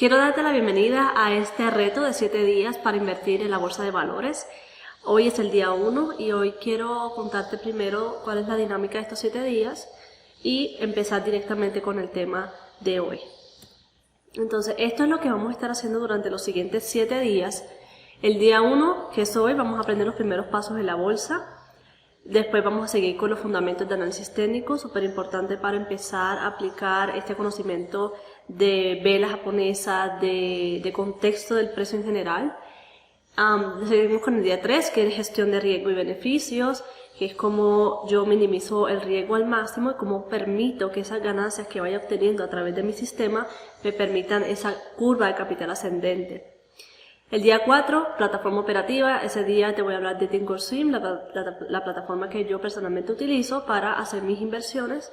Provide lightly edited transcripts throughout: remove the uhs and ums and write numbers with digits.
Quiero darte la bienvenida a este reto de 7 días para invertir en la bolsa de valores. Hoy es el día 1 y hoy quiero contarte primero cuál es la dinámica de estos 7 días y empezar directamente con el tema de hoy. Entonces, esto es lo que vamos a estar haciendo durante los siguientes 7 días. El día 1, que es hoy, vamos a aprender los primeros pasos en la bolsa. Después vamos a seguir con los fundamentos de análisis técnico, súper importante para empezar a aplicar este conocimiento de vela japonesa, de contexto del precio en general. Seguimos con el día 3, que es gestión de riesgo y beneficios, que es como yo minimizo el riesgo al máximo y cómo permito que esas ganancias que vaya obteniendo a través de mi sistema me permitan esa curva de capital ascendente. El día 4, plataforma operativa. Ese día te voy a hablar de Thinkorswim, la plataforma que yo personalmente utilizo para hacer mis inversiones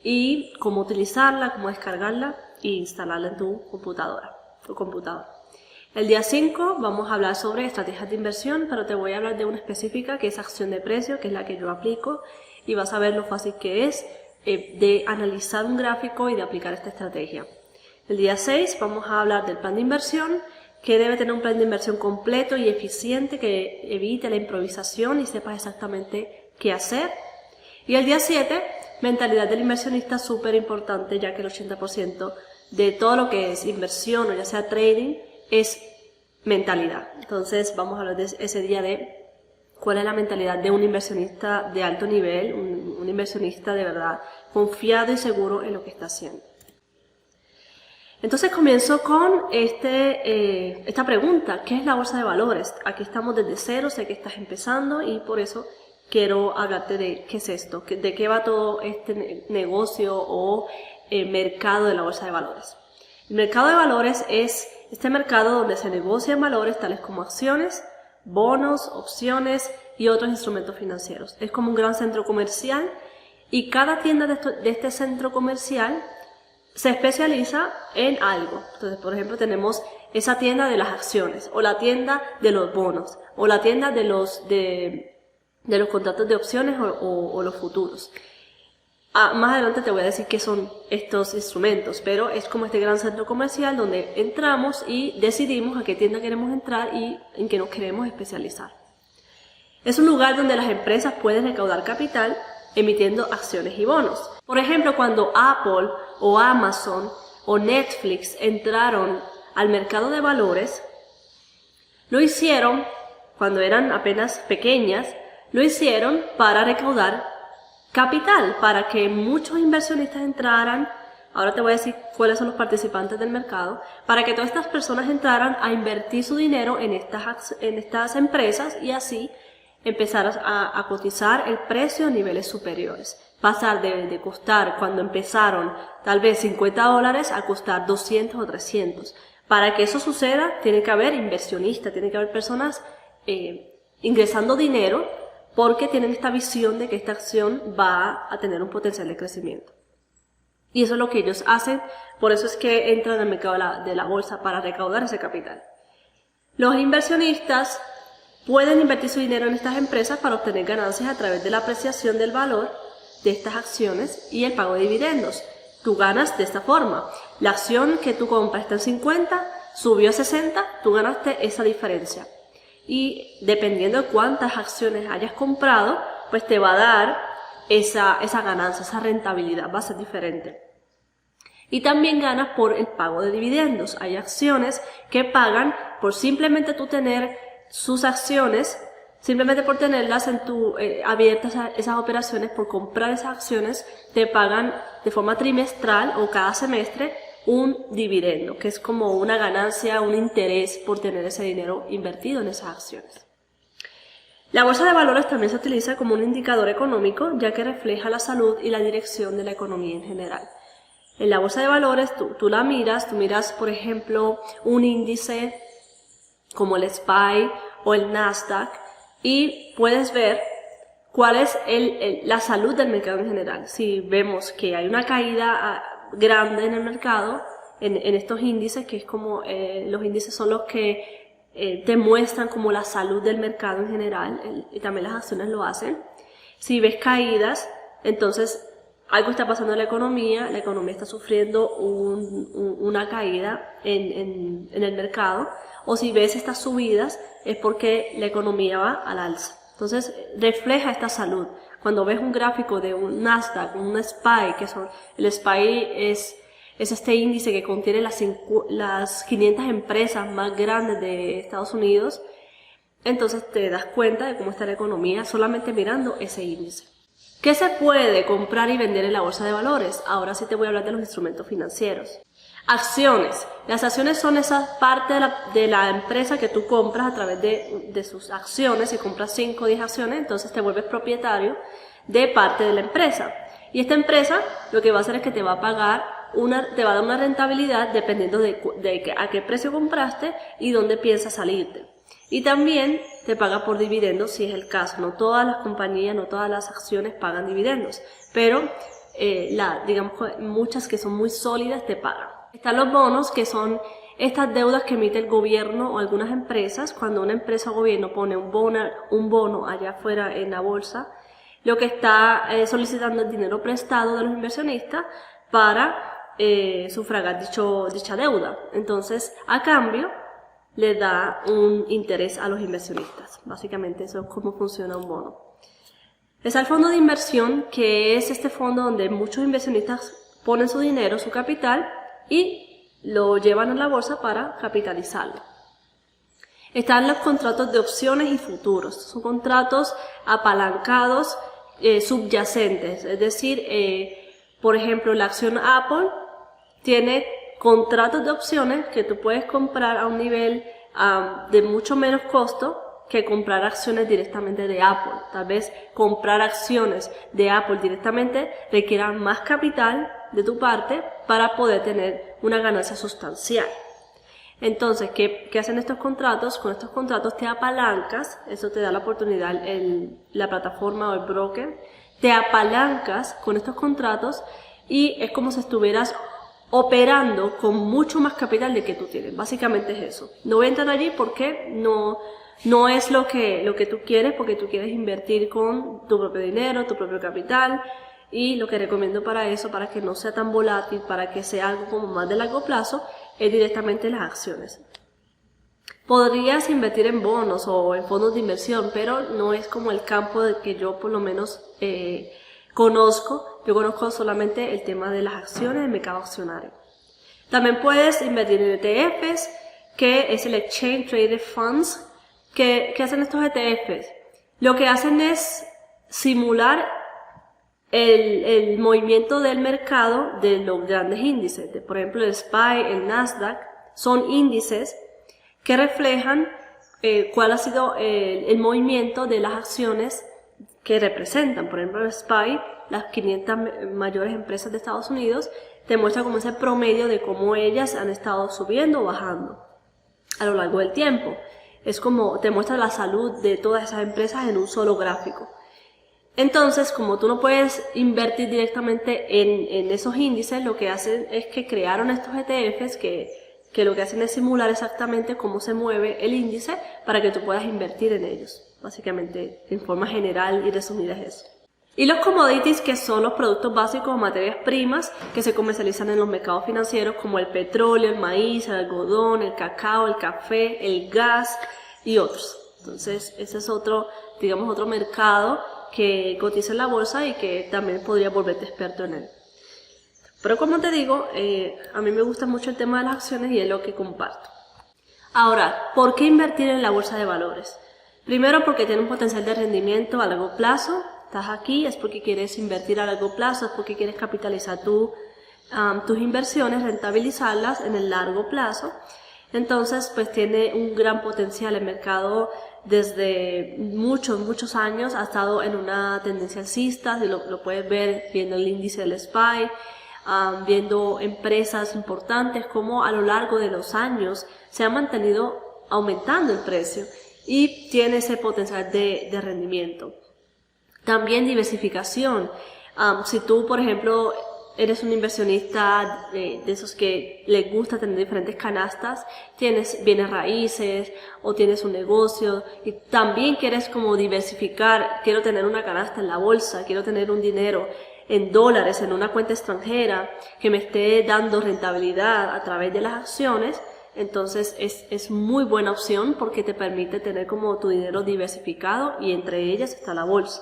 y cómo utilizarla, cómo descargarla e instalarla en tu computadora o computador. El día 5 vamos a hablar sobre estrategias de inversión, pero te voy a hablar de una específica que es acción de precio, que es la que yo aplico, y vas a ver lo fácil que es de analizar un gráfico y de aplicar esta estrategia. El día 6 vamos a hablar del plan de inversión, que debe tener un plan de inversión completo y eficiente que evite la improvisación y sepas exactamente qué hacer. Y el día 7, mentalidad del inversionista, súper importante, ya que el 80% de todo lo que es inversión o ya sea trading es mentalidad. Entonces vamos a hablar de ese día de cuál es la mentalidad de un inversionista de alto nivel, un inversionista de verdad confiado y seguro en lo que está haciendo. Entonces comienzo con esta pregunta: ¿qué es la bolsa de valores? Aquí estamos desde cero, sé que estás empezando y por eso quiero hablarte de qué es esto, de qué va todo este negocio o mercado de la bolsa de valores. El mercado de valores es este mercado donde se negocian valores tales como acciones, bonos, opciones y otros instrumentos financieros. Es como un gran centro comercial y cada tienda de este centro comercial se especializa en algo. Entonces, por ejemplo, tenemos esa tienda de las acciones, o la tienda de los bonos, o la tienda de los contratos de opciones o los futuros. Más adelante te voy a decir qué son estos instrumentos, pero es como este gran centro comercial donde entramos y decidimos a qué tienda queremos entrar y en qué nos queremos especializar. Es un lugar donde las empresas pueden recaudar capital emitiendo acciones y bonos. Por ejemplo, cuando Apple o Amazon o Netflix entraron al mercado de valores, lo hicieron cuando eran apenas pequeñas, lo hicieron para recaudar capital, para que muchos inversionistas entraran. Ahora te voy a decir cuáles son los participantes del mercado, para que todas estas personas entraran a invertir su dinero en estas empresas y así empezar a cotizar el precio a niveles superiores. Pasar de costar, cuando empezaron, tal vez $50 a costar 200 o 300. Para que eso suceda, tiene que haber inversionistas, tiene que haber personas ingresando dinero porque tienen esta visión de que esta acción va a tener un potencial de crecimiento. Y eso es lo que ellos hacen, por eso es que entran al mercado de la bolsa para recaudar ese capital. Los inversionistas pueden invertir su dinero en estas empresas para obtener ganancias a través de la apreciación del valor de estas acciones y el pago de dividendos. Tú ganas de esta forma. La acción que tú compras está en 50, subió a 60, tú ganaste esa diferencia. Y dependiendo de cuántas acciones hayas comprado, pues te va a dar esa ganancia, esa rentabilidad, va a ser diferente. Y también ganas por el pago de dividendos. Hay acciones que pagan por simplemente tú tener sus acciones, simplemente por tenerlas abiertas a esas operaciones, por comprar esas acciones, te pagan de forma trimestral o cada semestre un dividendo, que es como una ganancia, un interés por tener ese dinero invertido en esas acciones. La bolsa de valores también se utiliza como un indicador económico, ya que refleja la salud y la dirección de la economía en general. En la bolsa de valores tú miras, por ejemplo, un índice como el SPY o el Nasdaq y puedes ver cuál es la salud del mercado en general. Si vemos que hay una caída grande en el mercado, en estos índices, que es como los índices son los que te muestran como la salud del mercado en general, y también las acciones lo hacen. Si ves caídas, entonces algo está pasando en la economía está sufriendo una caída en el mercado, o si ves estas subidas es porque la economía va al alza. Entonces refleja esta salud. Cuando ves un gráfico de un Nasdaq, un SPY, el SPY es este índice que contiene las 500 empresas más grandes de Estados Unidos, entonces te das cuenta de cómo está la economía solamente mirando ese índice. ¿Qué se puede comprar y vender en la bolsa de valores? Ahora sí te voy a hablar de los instrumentos financieros. Acciones. Las acciones son esa parte de la empresa que tú compras a través de sus acciones. Si compras 5 o 10 acciones, entonces te vuelves propietario de parte de la empresa. Y esta empresa lo que va a hacer es que te va a pagar te va a dar una rentabilidad dependiendo de a qué precio compraste y dónde piensas salirte. Y también te paga por dividendos si es el caso. No todas las compañías, no todas las acciones pagan dividendos, pero digamos muchas que son muy sólidas te pagan. Están los bonos, que son estas deudas que emite el gobierno o algunas empresas. Cuando una empresa o gobierno pone un bono allá afuera en la bolsa, lo que está solicitando es dinero prestado de los inversionistas para sufragar dicha deuda. Entonces, a cambio, le da un interés a los inversionistas. Básicamente eso es cómo funciona un bono. Está el fondo de inversión, que es este fondo donde muchos inversionistas ponen su dinero, su capital, y lo llevan a la bolsa para capitalizarlo. Están los contratos de opciones y futuros. Son contratos apalancados subyacentes. Es decir, por ejemplo, la acción Apple tiene contratos de opciones que tú puedes comprar a un nivel de mucho menos costo que comprar acciones directamente de Apple. Tal vez comprar acciones de Apple directamente requiera más capital de tu parte para poder tener una ganancia sustancial. Entonces, ¿qué hacen estos contratos? Con estos contratos te apalancas, eso te da la oportunidad la plataforma o el broker, te apalancas con estos contratos y es como si estuvieras operando con mucho más capital de que tú tienes. Básicamente es eso. No voy a entrar allí porque no es lo que tú quieres, porque tú quieres invertir con tu propio dinero, tu propio capital, y lo que recomiendo para eso, para que no sea tan volátil, para que sea algo como más de largo plazo, es directamente las acciones. Podrías invertir en bonos o en fondos de inversión, pero no es como el campo de que yo por lo menos conozco. Yo conozco solamente el tema de las acciones del mercado accionario. También puedes invertir en ETFs, que es el Exchange Traded Funds. ¿Qué hacen estos ETFs? Lo que hacen es simular el movimiento del mercado de los grandes índices. Por ejemplo, el SPY, el Nasdaq, son índices que reflejan cuál ha sido el movimiento de las acciones que representan. Por ejemplo, el SPY, las 500 mayores empresas de Estados Unidos, te muestra como ese promedio de cómo ellas han estado subiendo o bajando a lo largo del tiempo. Es como te muestra la salud de todas esas empresas en un solo gráfico. Entonces, como tú no puedes invertir directamente en esos índices, lo que hacen es que crearon estos ETFs que lo que hacen es simular exactamente cómo se mueve el índice para que tú puedas invertir en ellos. Básicamente, en forma general y resumida es eso. Y los commodities, que son los productos básicos o materias primas que se comercializan en los mercados financieros, como el petróleo, el maíz, el algodón, el cacao, el café, el gas y otros. Entonces, ese es otro mercado que cotiza en la bolsa y que también podría volverte experto en él. Pero como te digo, a mí me gusta mucho el tema de las acciones y es lo que comparto. Ahora, ¿por qué invertir en la bolsa de valores? Primero, porque tiene un potencial de rendimiento a largo plazo. Estás aquí, es porque quieres invertir a largo plazo, es porque quieres capitalizar tus inversiones, rentabilizarlas en el largo plazo. Entonces, pues tiene un gran potencial. El mercado desde muchos años ha estado en una tendencia alcista, lo puedes ver viendo el índice del SPY, viendo empresas importantes como a lo largo de los años se ha mantenido aumentando el precio y tiene ese potencial de rendimiento. También diversificación. Si tú, por ejemplo, eres un inversionista de esos que les gusta tener diferentes canastas, tienes bienes raíces o tienes un negocio y también quieres como diversificar, quiero tener una canasta en la bolsa, quiero tener un dinero en dólares en una cuenta extranjera que me esté dando rentabilidad a través de las acciones, entonces es muy buena opción porque te permite tener como tu dinero diversificado y entre ellas está la bolsa.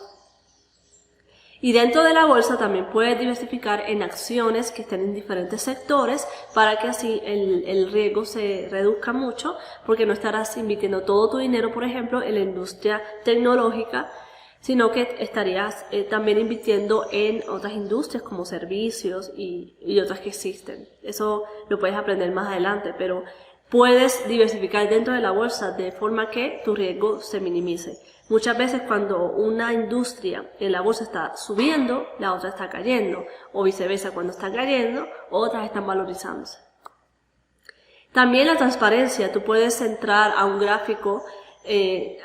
Y dentro de la bolsa también puedes diversificar en acciones que estén en diferentes sectores para que así el riesgo se reduzca mucho, porque no estarás invirtiendo todo tu dinero, por ejemplo, en la industria tecnológica, sino que estarías también invirtiendo en otras industrias como servicios y otras que existen. Eso lo puedes aprender más adelante, pero puedes diversificar dentro de la bolsa de forma que tu riesgo se minimice. Muchas veces cuando una industria en la bolsa está subiendo, la otra está cayendo, o viceversa, cuando están cayendo, otras están valorizándose. También la transparencia, tú puedes entrar a un gráfico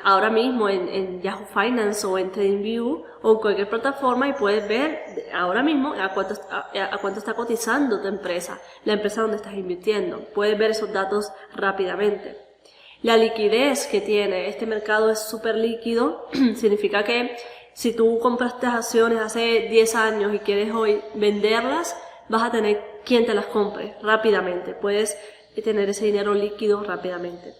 ahora mismo en Yahoo Finance o en TradingView o en cualquier plataforma y puedes ver ahora mismo a cuánto está cotizando tu empresa, la empresa donde estás invirtiendo. Puedes ver esos datos rápidamente. La liquidez que tiene este mercado es súper líquido, significa que si tú compraste acciones hace 10 años y quieres hoy venderlas, vas a tener quien te las compre rápidamente, puedes tener ese dinero líquido rápidamente.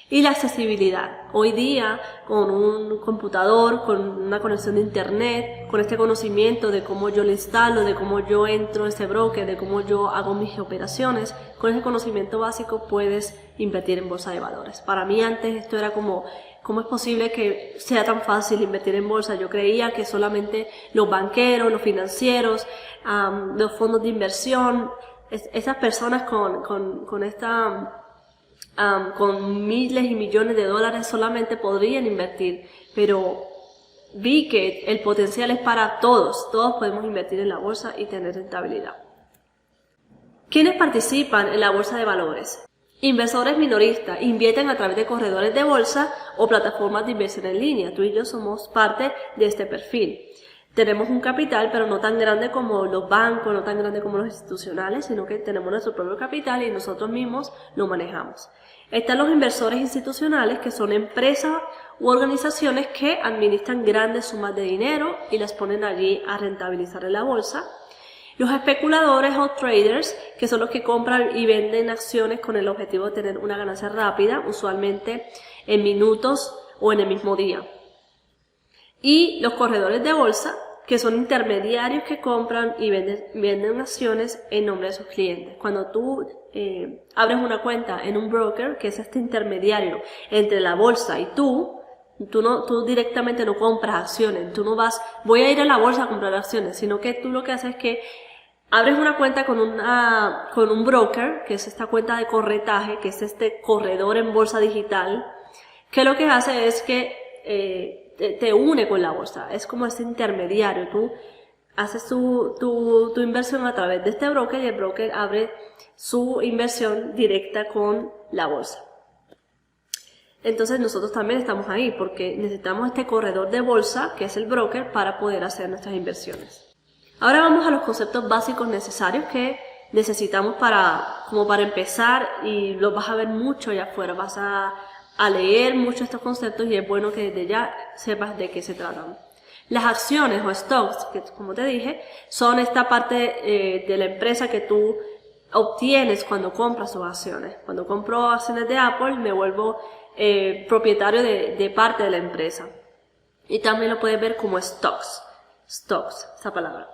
Y la accesibilidad. Hoy día, con un computador, con una conexión de internet, con este conocimiento de cómo yo lo instalo, de cómo yo entro a ese broker, de cómo yo hago mis operaciones, con ese conocimiento básico puedes invertir en bolsa de valores. Para mí antes esto era como, ¿cómo es posible que sea tan fácil invertir en bolsa? Yo creía que solamente los banqueros, los financieros, los fondos de inversión, esas personas con miles y millones de dólares solamente podrían invertir, pero vi que el potencial es para todos podemos invertir en la bolsa y tener rentabilidad. ¿Quiénes participan en la bolsa de valores? Inversores minoristas invierten a través de corredores de bolsa o plataformas de inversión en línea. Tú y yo somos parte de este perfil. Tenemos un capital, pero no tan grande como los bancos, no tan grande como los institucionales, sino que tenemos nuestro propio capital y nosotros mismos lo manejamos. Están los inversores institucionales, que son empresas u organizaciones que administran grandes sumas de dinero y las ponen allí a rentabilizar en la bolsa. Los especuladores o traders, que son los que compran y venden acciones con el objetivo de tener una ganancia rápida, usualmente en minutos o en el mismo día. Y los corredores de bolsa, que son intermediarios que compran y venden acciones en nombre de sus clientes. Cuando tú abres una cuenta en un broker, que es este intermediario entre la bolsa y tú directamente no compras acciones, tú no vas, voy a ir a la bolsa a comprar acciones, sino que tú lo que haces es que abres una cuenta con un broker, que es esta cuenta de corretaje, que es este corredor en bolsa digital, que lo que hace es que te une con la bolsa, es como este intermediario. Tú haces tu inversión a través de este broker y el broker abre su inversión directa con la bolsa. Entonces nosotros también estamos ahí porque necesitamos este corredor de bolsa, que es el broker, para poder hacer nuestras inversiones. Ahora vamos a los conceptos básicos necesarios que necesitamos para empezar, y los vas a ver mucho allá afuera, vas a leer mucho estos conceptos y es bueno que desde ya sepas de qué se tratan. Las acciones o stocks, que como te dije, son esta parte de la empresa que tú obtienes cuando compras sus acciones. Cuando compro acciones de Apple me vuelvo propietario de parte de la empresa. Y también lo puedes ver como stocks, esa palabra.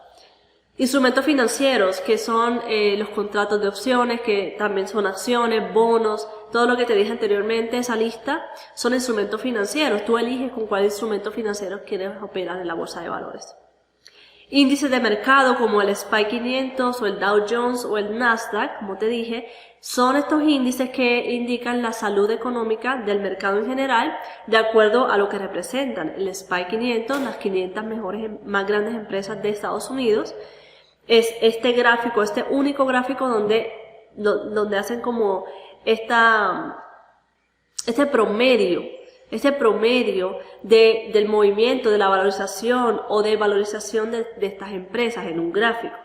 Instrumentos financieros, que son los contratos de opciones, que también son acciones, bonos, todo lo que te dije anteriormente, esa lista, son instrumentos financieros. Tú eliges con cuál instrumento financiero quieres operar en la bolsa de valores. Índices de mercado como el SPY 500 o el Dow Jones o el Nasdaq, como te dije, son estos índices que indican la salud económica del mercado en general de acuerdo a lo que representan. El SPY 500, las 500 más grandes empresas de Estados Unidos, es este gráfico, este único gráfico donde hacen como este promedio del movimiento, de la valorización o de valorización de estas empresas en un gráfico.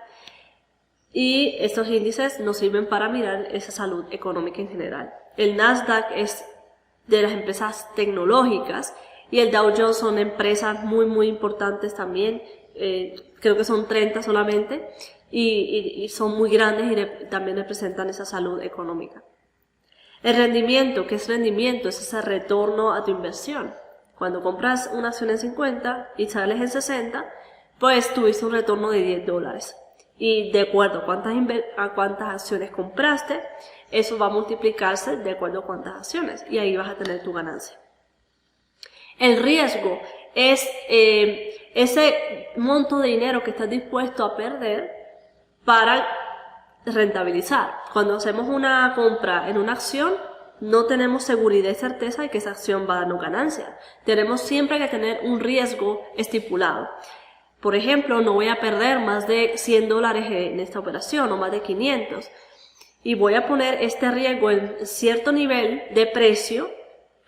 Y estos índices nos sirven para mirar esa salud económica en general. El Nasdaq es de las empresas tecnológicas y el Dow Jones son empresas muy muy importantes también creo que son 30 solamente, y son muy grandes y también representan esa salud económica. El rendimiento, ¿qué es rendimiento? Es ese retorno a tu inversión. Cuando compras una acción en 50 y sales en 60, pues tuviste un retorno de $10. Y de acuerdo a cuántas acciones compraste, eso va a multiplicarse de acuerdo a cuántas acciones, y ahí vas a tener tu ganancia. El riesgo es ese monto de dinero que estás dispuesto a perder para rentabilizar. Cuando hacemos una compra en una acción, no tenemos seguridad y certeza de que esa acción va a darnos ganancia. Tenemos siempre que tener un riesgo estipulado. Por ejemplo, no voy a perder más de $100 en esta operación o más de 500. Y voy a poner este riesgo en cierto nivel de precio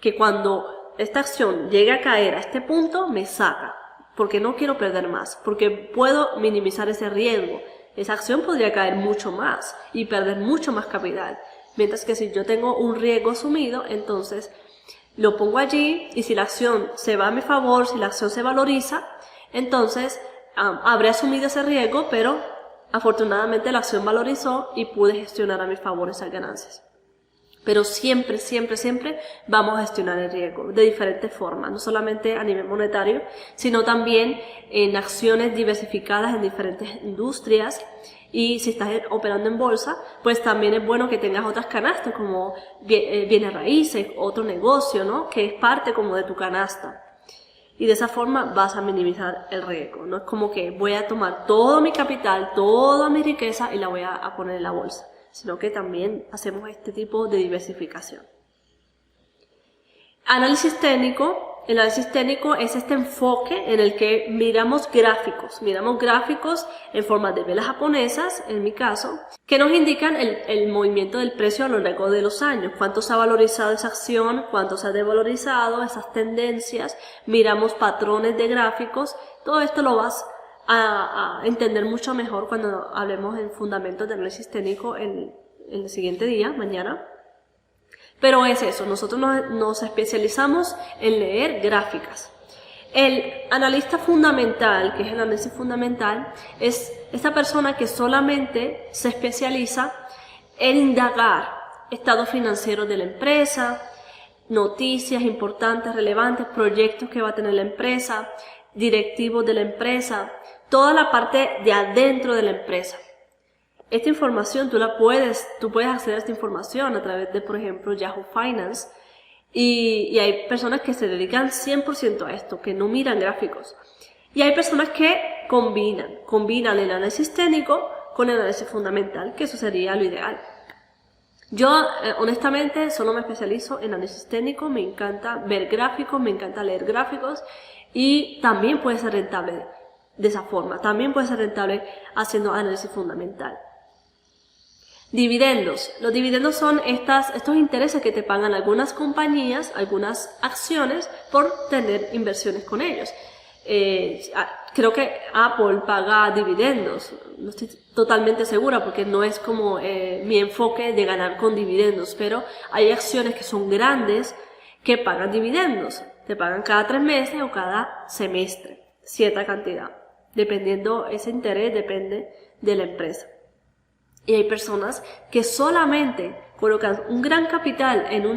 que cuando esta acción llegue a caer a este punto me saca. Porque no quiero perder más. Porque puedo minimizar ese riesgo. Esa acción podría caer mucho más y perder mucho más capital. Mientras que si yo tengo un riesgo asumido, entonces lo pongo allí, y si la acción se va a mi favor, si la acción se valoriza, entonces habré asumido ese riesgo, pero afortunadamente la acción valorizó y pude gestionar a mi favor esas ganancias. Pero siempre, siempre, siempre vamos a gestionar el riesgo de diferentes formas, no solamente a nivel monetario, sino también en acciones diversificadas en diferentes industrias. Y si estás operando en bolsa, pues también es bueno que tengas otras canastas como bienes raíces, otro negocio, ¿no? Que es parte como de tu canasta. Y de esa forma vas a minimizar el riesgo. No es como que voy a tomar todo mi capital, toda mi riqueza y la voy a poner en la bolsa, sino que también hacemos este tipo de diversificación. Análisis técnico. El análisis técnico es este enfoque en el que miramos gráficos en forma de velas japonesas, en mi caso, que nos indican el movimiento del precio a lo largo de los años, cuánto se ha valorizado esa acción, cuánto se ha desvalorizado, esas tendencias, miramos patrones de gráficos. Todo esto lo vas a entender mucho mejor cuando hablemos en fundamentos de análisis técnico en el siguiente día, mañana. Pero es eso, nosotros nos especializamos en leer gráficas. El analista fundamental, que es el análisis fundamental, es esta persona que solamente se especializa en indagar estados financieros de la empresa, noticias importantes, relevantes, proyectos que va a tener la empresa, directivos de la empresa, toda la parte de adentro de la empresa. Esta información tú puedes acceder a esta información a través de, por ejemplo, Yahoo Finance, y hay personas que se dedican 100% a esto, que no miran gráficos. Y hay personas que combinan el análisis técnico con el análisis fundamental, que eso sería lo ideal. Yo, honestamente, solo me especializo en análisis técnico, me encanta ver gráficos, me encanta leer gráficos, y también puede ser rentable de esa forma, también puede ser rentable haciendo análisis fundamental. Dividendos. Los dividendos son estos intereses que te pagan algunas compañías, algunas acciones, por tener inversiones con ellos. Creo que Apple paga dividendos, no estoy totalmente segura porque no es como mi enfoque de ganar con dividendos, pero hay acciones que son grandes que pagan dividendos. Te pagan cada 3 meses o cada semestre, cierta cantidad. Dependiendo, ese interés depende de la empresa. Y hay personas que solamente colocan un gran capital en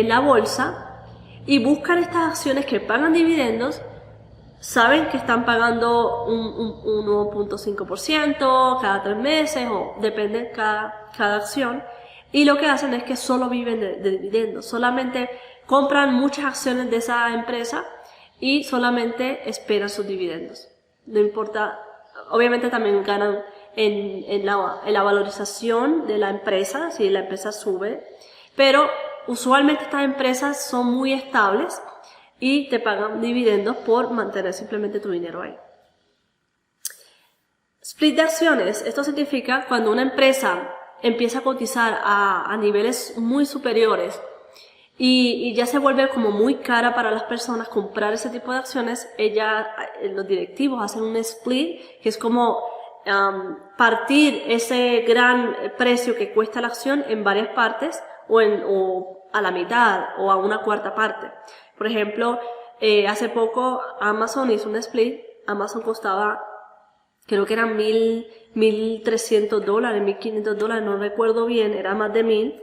la bolsa y buscan estas acciones que pagan dividendos, saben que están pagando un 1.5% cada 3 meses o depende cada acción, y lo que hacen es que solo viven de dividendos, solamente compran muchas acciones de esa empresa y solamente esperan sus dividendos. No importa, obviamente también ganan en la valorización de la empresa, si la empresa sube, pero usualmente estas empresas son muy estables y te pagan dividendos por mantener simplemente tu dinero ahí. Split de acciones. Esto significa cuando una empresa empieza a cotizar a niveles muy superiores y ya se vuelve como muy cara para las personas comprar ese tipo de acciones, los directivos hacen un split, que es como partir ese gran precio que cuesta la acción en varias partes o a la mitad o a una cuarta parte. Por ejemplo, hace poco Amazon hizo un split Amazon costaba, creo que eran $1,300, $1,500, no recuerdo bien, era más de 1,000.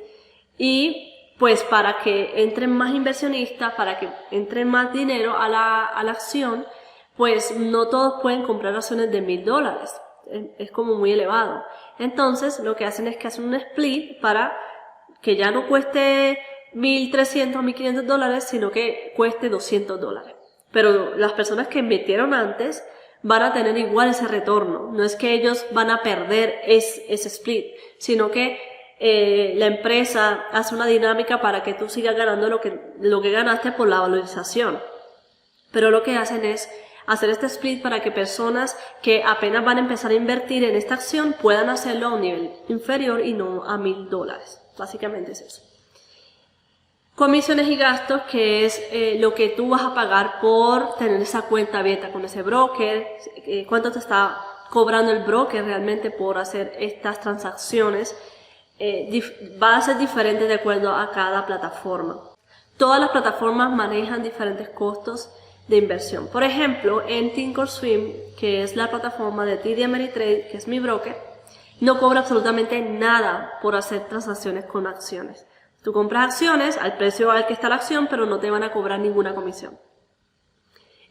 Y pues para que entren más inversionistas, para que entre más dinero a la acción, pues no todos pueden comprar acciones de $1,000. Es como muy elevado. Entonces lo que hacen es que hacen un split para que ya no cueste $1,300 o $1,500, sino que cueste $200. Pero las personas que invirtieron antes van a tener igual ese retorno. No es que ellos van a perder ese split, sino que la empresa hace una dinámica para que tú sigas ganando lo que ganaste por la valorización. Pero lo que hacen es hacer este split para que personas que apenas van a empezar a invertir en esta acción puedan hacerlo a un nivel inferior y no a $1,000. Básicamente es eso. Comisiones y gastos, que es lo que tú vas a pagar por tener esa cuenta abierta con ese broker, cuánto te está cobrando el broker realmente por hacer estas transacciones. Va a ser diferente de acuerdo a cada plataforma. Todas las plataformas manejan diferentes costos de inversión. Por ejemplo, en Thinkorswim, que es la plataforma de TD Ameritrade, que es mi broker, no cobra absolutamente nada por hacer transacciones con acciones. Tú compras acciones al precio al que está la acción, pero no te van a cobrar ninguna comisión.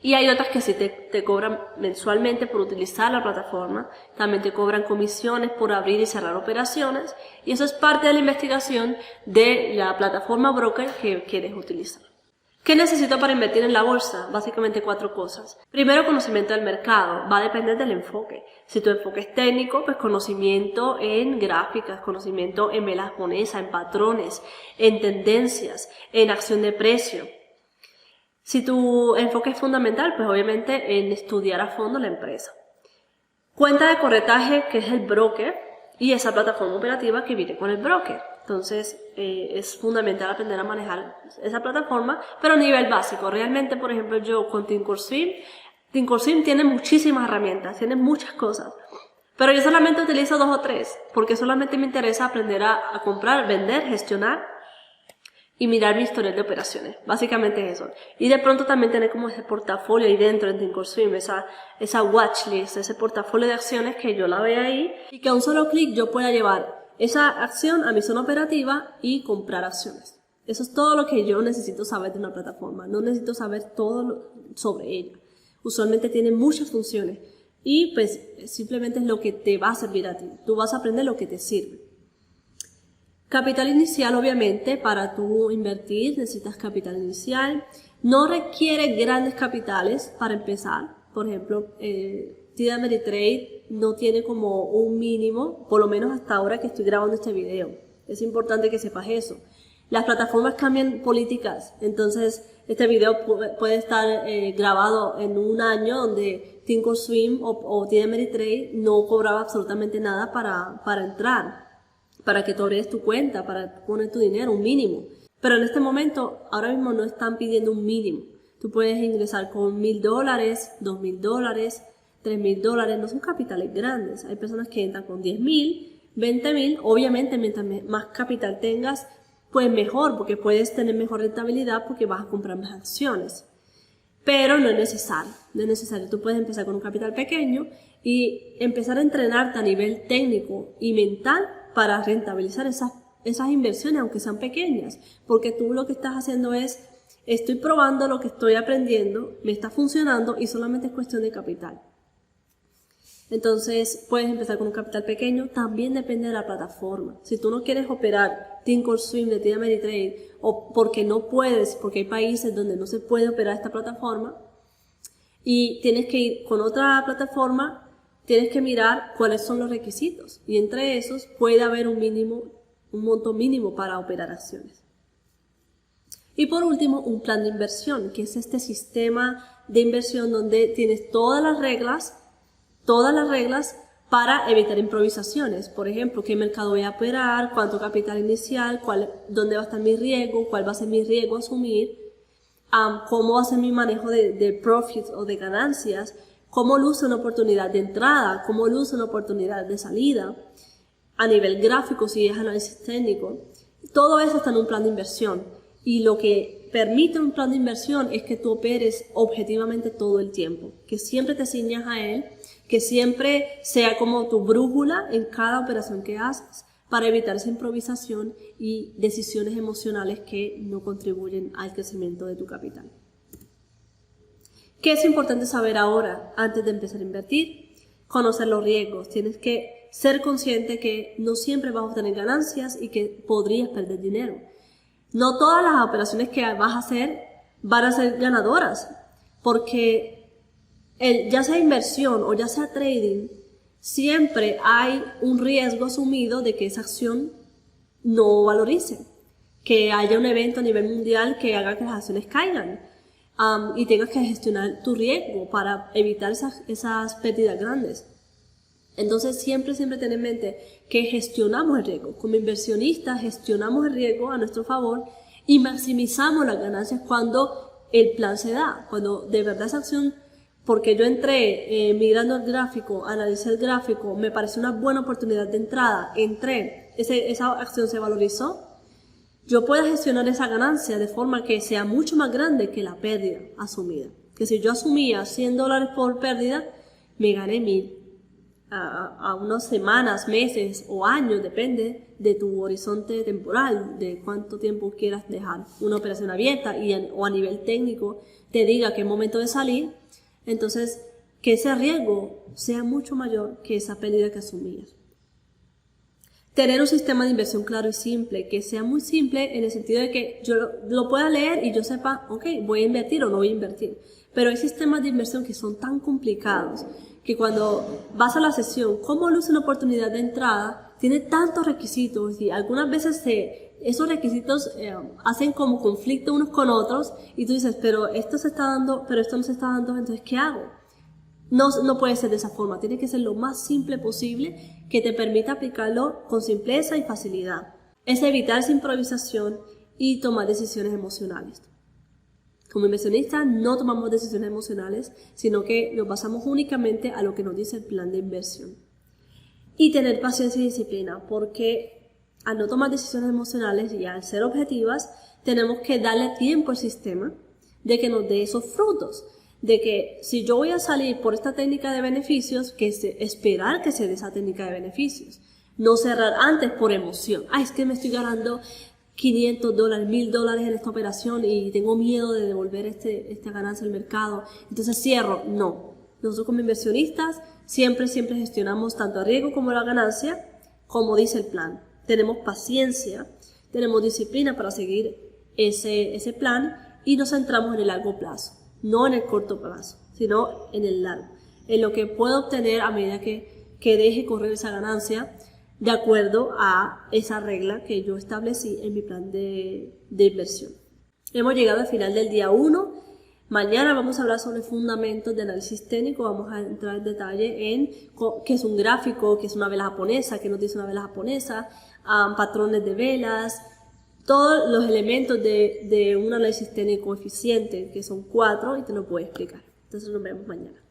Y hay otras que sí te cobran mensualmente por utilizar la plataforma. También te cobran comisiones por abrir y cerrar operaciones. Y eso es parte de la investigación de la plataforma broker que quieres utilizar. ¿Qué necesito para invertir en la bolsa? Básicamente 4 cosas. Primero, conocimiento del mercado. Va a depender del enfoque. Si tu enfoque es técnico, pues conocimiento en gráficas, conocimiento en velas japonesas, en patrones, en tendencias, en acción de precio. Si tu enfoque es fundamental, pues obviamente en estudiar a fondo la empresa. Cuenta de corretaje, que es el broker, y esa plataforma operativa que viene con el broker. Entonces es fundamental aprender a manejar esa plataforma, pero a nivel básico. Realmente, por ejemplo, yo con Thinkorswim tiene muchísimas herramientas, tiene muchas cosas. Pero yo solamente utilizo 2 o 3, porque solamente me interesa aprender a comprar, vender, gestionar y mirar mi historial de operaciones. Básicamente eso. Y de pronto también tener como ese portafolio ahí dentro en Thinkorswim, esa watchlist, ese portafolio de acciones que yo la vea ahí y que a un solo clic yo pueda llevar esa acción a mi zona operativa y comprar acciones. Eso es todo lo que yo necesito saber de una plataforma. No necesito saber todo sobre ella. Usualmente tiene muchas funciones y pues simplemente es lo que te va a servir a ti. Tú vas a aprender lo que te sirve. Capital inicial, obviamente, para tú invertir necesitas capital inicial. No requiere grandes capitales para empezar. Por ejemplo, TD Ameritrade no tiene como un mínimo, por lo menos hasta ahora que estoy grabando este video. Es importante que sepas eso. Las plataformas cambian políticas, entonces este video puede estar grabado en un año donde Thinkorswim o TD Ameritrade no cobraba absolutamente nada para entrar, para que tú abrieras tu cuenta, para poner tu dinero, un mínimo. Pero en este momento, ahora mismo no están pidiendo un mínimo. Tú puedes ingresar con $1,000, $2,000, $3,000, no son capitales grandes. Hay personas que entran con 10,000, 20,000, obviamente mientras más capital tengas, pues mejor, porque puedes tener mejor rentabilidad porque vas a comprar más acciones. Pero no es necesario, tú puedes empezar con un capital pequeño y empezar a entrenarte a nivel técnico y mental para rentabilizar esas inversiones, aunque sean pequeñas, porque tú lo que estás haciendo es, estoy probando lo que estoy aprendiendo, me está funcionando y solamente es cuestión de capital. Entonces puedes empezar con un capital pequeño, también depende de la plataforma. Si tú no quieres operar Thinkorswim de TD Ameritrade o porque no puedes, porque hay países donde no se puede operar esta plataforma y tienes que ir con otra plataforma, tienes que mirar cuáles son los requisitos y entre esos puede haber un monto mínimo para operar acciones. Y por último, un plan de inversión, que es este sistema de inversión donde tienes todas las reglas para evitar improvisaciones. Por ejemplo, qué mercado voy a operar, cuánto capital inicial, dónde va a estar mi riesgo, cuál va a ser mi riesgo a asumir, cómo va a ser mi manejo de profits o de ganancias, cómo luce una oportunidad de entrada, cómo luce una oportunidad de salida, a nivel gráfico si es análisis técnico. Todo eso está en un plan de inversión y lo que permite un plan de inversión es que tú operes objetivamente todo el tiempo, que siempre te ciñas a él, que siempre sea como tu brújula en cada operación que haces para evitar esa improvisación y decisiones emocionales que no contribuyen al crecimiento de tu capital. ¿Qué es importante saber ahora antes de empezar a invertir? Conocer los riesgos. Tienes que ser consciente que no siempre vas a obtener ganancias y que podrías perder dinero. No todas las operaciones que vas a hacer van a ser ganadoras, porque ya sea inversión o ya sea trading, siempre hay un riesgo asumido de que esa acción no valorice, que haya un evento a nivel mundial que haga que las acciones caigan y tengas que gestionar tu riesgo para evitar esas pérdidas grandes. Entonces siempre tener en mente que gestionamos el riesgo. Como inversionistas gestionamos el riesgo a nuestro favor y maximizamos las ganancias cuando el plan se da, cuando de verdad esa acción, porque yo entré mirando el gráfico, analicé el gráfico, me pareció una buena oportunidad de entrada, entré, esa acción se valorizó, yo puedo gestionar esa ganancia de forma que sea mucho más grande que la pérdida asumida. Que si yo asumía $100 por pérdida, me gané 1000. A unas semanas, meses o años, depende de tu horizonte temporal, de cuánto tiempo quieras dejar una operación abierta o a nivel técnico te diga que es momento de salir, entonces que ese riesgo sea mucho mayor que esa pérdida que asumías. Tener un sistema de inversión claro y simple, que sea muy simple en el sentido de que yo lo pueda leer y yo sepa, ok, voy a invertir o no voy a invertir. Pero hay sistemas de inversión que son tan complicados que cuando vas a la sesión, ¿cómo luce una oportunidad de entrada? Tiene tantos requisitos y algunas veces esos requisitos hacen como conflicto unos con otros y tú dices, pero esto se está dando, pero esto no se está dando, entonces ¿qué hago? No puede ser de esa forma, tiene que ser lo más simple posible que te permita aplicarlo con simpleza y facilidad. Es evitar esa improvisación y tomar decisiones emocionales. Como inversionistas no tomamos decisiones emocionales, sino que nos basamos únicamente a lo que nos dice el plan de inversión. Y tener paciencia y disciplina, porque al no tomar decisiones emocionales y al ser objetivas, tenemos que darle tiempo al sistema de que nos dé esos frutos. De que si yo voy a salir por esta técnica de beneficios, esperar que se dé esa técnica de beneficios. No cerrar antes por emoción. Es que me estoy ganando $500, $1000 en esta operación y tengo miedo de devolver esta ganancia al mercado, entonces cierro. No, nosotros como inversionistas siempre gestionamos tanto el riesgo como la ganancia, como dice el plan. Tenemos paciencia, tenemos disciplina para seguir ese plan y nos centramos en el largo plazo, no en el corto plazo, sino en el largo, en lo que puedo obtener a medida que deje correr esa ganancia, de acuerdo a esa regla que yo establecí en mi plan de inversión. Hemos llegado al final del día 1. Mañana vamos a hablar sobre fundamentos de análisis técnico. Vamos a entrar en detalle en qué es un gráfico, qué es una vela japonesa, qué nos dice una vela japonesa, patrones de velas, todos los elementos de un análisis técnico eficiente, que son 4, y te lo puedo explicar. Entonces nos vemos mañana.